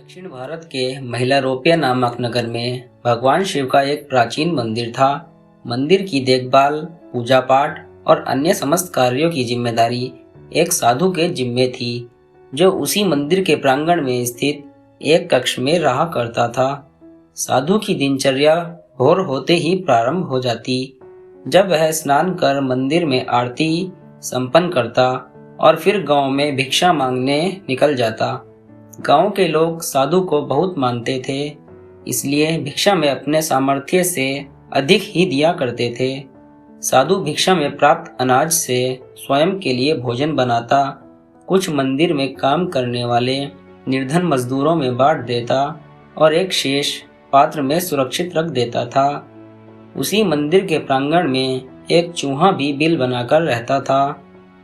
दक्षिण भारत के महिलारोपिया नामक नगर में भगवान शिव का एक प्राचीन मंदिर था। मंदिर की देखभाल, पूजा पाठ और अन्य समस्त कार्यों की जिम्मेदारी एक साधु के जिम्मे थी, जो उसी मंदिर के प्रांगण में स्थित एक कक्ष में रहा करता था। साधु की दिनचर्या भोर होते ही प्रारंभ हो जाती, जब वह स्नान कर मंदिर में आरती संपन्न करता और फिर गांव में भिक्षा मांगने निकल जाता। गांव के लोग साधु को बहुत मानते थे, इसलिए भिक्षा में अपने सामर्थ्य से अधिक ही दिया करते थे। साधु भिक्षा में प्राप्त अनाज से स्वयं के लिए भोजन बनाता, कुछ मंदिर में काम करने वाले निर्धन मजदूरों में बांट देता और एक शेष पात्र में सुरक्षित रख देता था। उसी मंदिर के प्रांगण में एक चूहा भी बिल बनाकर रहता था।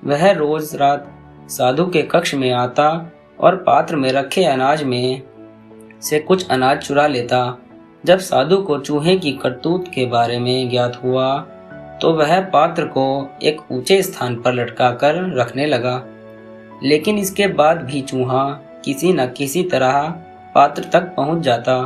वह रोज रात साधु के कक्ष में आता और पात्र में रखे अनाज में से कुछ अनाज चुरा लेता। जब साधु को चूहे की करतूत के बारे में ज्ञात हुआ, तो वह पात्र को एक ऊंचे स्थान पर लटकाकर रखने लगा। लेकिन इसके बाद भी चूहा किसी न किसी तरह पात्र तक पहुंच जाता।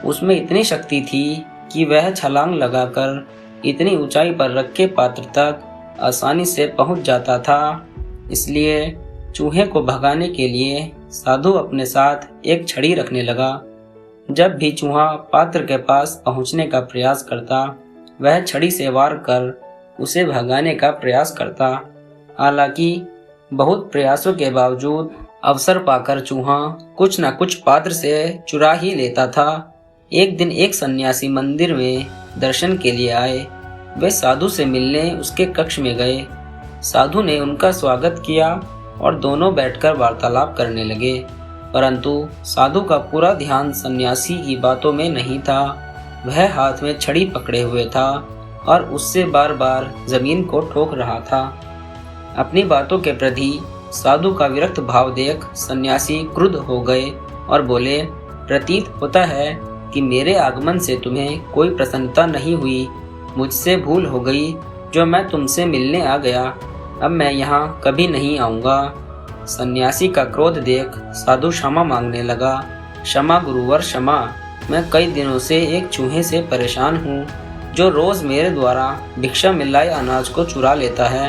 उसमें इतनी शक्ति थी कि वह छलांग लगाकर इतनी ऊंचाई पर रखे पात्र तक आसानी से पहुंच जाता था। इसलिए चूहे को भगाने के लिए साधु अपने साथ एक छड़ी रखने लगा। जब भी चूहा पात्र के पास पहुंचने का प्रयास करता, वह छड़ी से वार कर उसे भगाने का प्रयास करता। हालांकि बहुत प्रयासों के बावजूद अवसर पाकर चूहा कुछ न कुछ पात्र से चुरा ही लेता था। एक दिन एक सन्यासी मंदिर में दर्शन के लिए आए। वे साधु से मिलने उसके कक्ष में गए। साधु ने उनका स्वागत किया और दोनों बैठकर वार्तालाप करने लगे, परंतु साधु का पूरा ध्यान सन्यासी की बातों में नहीं था। वह हाथ में छड़ी पकड़े हुए था और उससे बार बार जमीन को ठोक रहा था। अपनी बातों के प्रति साधु का विरक्त भाव देख सन्यासी क्रुद्ध हो गए और बोले, प्रतीत होता है कि मेरे आगमन से तुम्हें कोई प्रसन्नता नहीं हुई। मुझसे भूल हो गई जो मैं तुमसे मिलने आ गया। अब मैं यहाँ कभी नहीं आऊँगा। सन्यासी का क्रोध देख साधु क्षमा मांगने लगा। क्षमा गुरुवर क्षमा, मैं कई दिनों से एक चूहे से परेशान हूँ, जो रोज मेरे द्वारा भिक्षा में लाए अनाज को चुरा लेता है।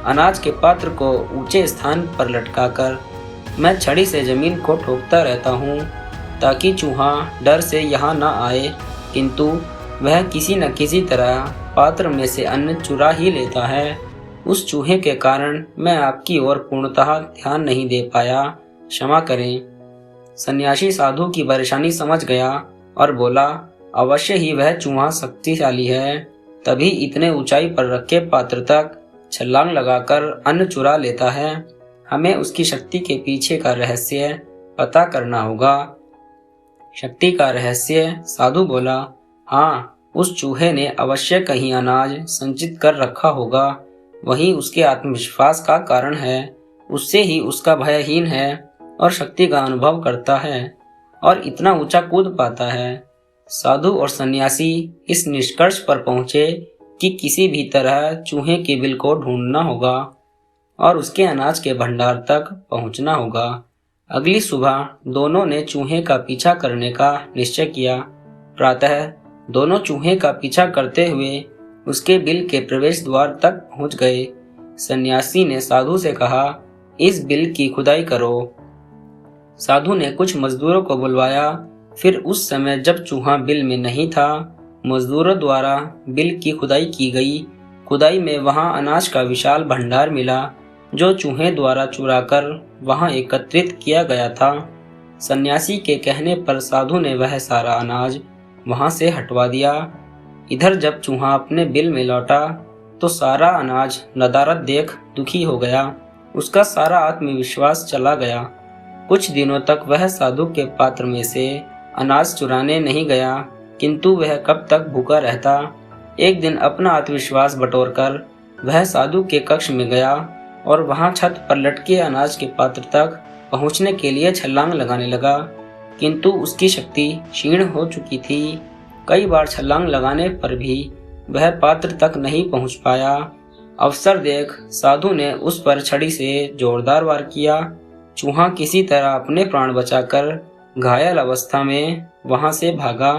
अनाज के पात्र को ऊंचे स्थान पर लटकाकर मैं छड़ी से जमीन को ठोकता रहता हूँ, ताकि चूहा डर से यहाँ न आए, किंतु वह किसी न किसी तरह पात्र में से अन्न चुरा ही लेता है। उस चूहे के कारण मैं आपकी ओर पूर्णतः ध्यान नहीं दे पाया, क्षमा करें। सन्यासी साधु की परेशानी समझ गया और बोला, अवश्य ही वह चूहा शक्तिशाली है, तभी इतने ऊंचाई पर रखे पात्र तक छलांग लगाकर अन्न चुरा लेता है। हमें उसकी शक्ति के पीछे का रहस्य पता करना होगा। शक्ति का रहस्य? साधु बोला, हाँ, उस चूहे ने अवश्य कहीं अनाज संचित कर रखा होगा। वही उसके आत्मविश्वास का कारण है। उससे ही उसका भयहीन है और शक्ति का अनुभव करता है और इतना ऊंचा कूद पाता है। साधु और सन्यासी इस निष्कर्ष पर पहुंचे कि किसी भी तरह चूहे के बिल को ढूंढना होगा और उसके अनाज के भंडार तक पहुंचना होगा। अगली सुबह दोनों ने चूहे का पीछा करने का निश्चय किया। प्रातः दोनों चूहे का पीछा करते हुए उसके बिल के प्रवेश द्वार तक पहुंच गए। सन्यासी ने साधु से कहा, इस बिल की खुदाई करो। साधु ने कुछ मजदूरों को बुलवाया। फिर उस समय जब चूहा बिल में नहीं था, मजदूरों द्वारा बिल की खुदाई की गई। खुदाई में वहां अनाज का विशाल भंडार मिला, जो चूहे द्वारा चुराकर वहां एकत्रित किया गया था। सन्यासी के कहने पर साधु ने वह सारा अनाज वहां से हटवा दिया। इधर जब चूहा अपने बिल में लौटा, तो सारा अनाज नदारद देख दुखी हो गया। उसका सारा आत्मविश्वास चला गया। कुछ दिनों तक वह साधु के पात्र में से अनाज चुराने नहीं गया, किंतु वह कब तक भूखा रहता। एक दिन अपना आत्मविश्वास बटोरकर वह साधु के कक्ष में गया और वहां छत पर लटके अनाज के पात्र तक पहुंचने के लिए छलांग लगाने लगा, किंतु उसकी शक्ति क्षीण हो चुकी थी। कई बार छलांग लगाने पर भी वह पात्र तक नहीं पहुंच पाया। अवसर देख साधु ने उस पर छड़ी से जोरदार वार किया। चूहा किसी तरह अपने प्राण बचाकर घायल अवस्था में वहां से भागा।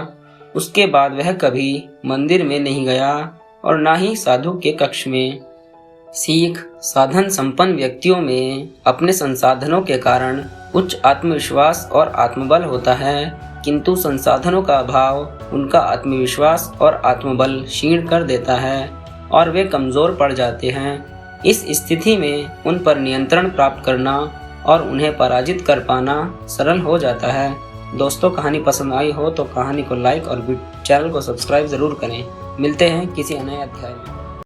उसके बाद वह कभी मंदिर में नहीं गया और ना ही साधु के कक्ष में। सीख साधन संपन्न व्यक्तियों में अपने संसाधनों के कारण उच्च आत्मविश्वास और आत्मबल होता है, किंतु संसाधनों का अभाव उनका आत्मविश्वास और आत्मबल क्षीण कर देता है और वे कमजोर पड़ जाते हैं। इस स्थिति में उन पर नियंत्रण प्राप्त करना और उन्हें पराजित कर पाना सरल हो जाता है। दोस्तों, कहानी पसंद आई हो तो कहानी को लाइक और चैनल को सब्सक्राइब जरूर करें। मिलते हैं किसी नए अध्याय में।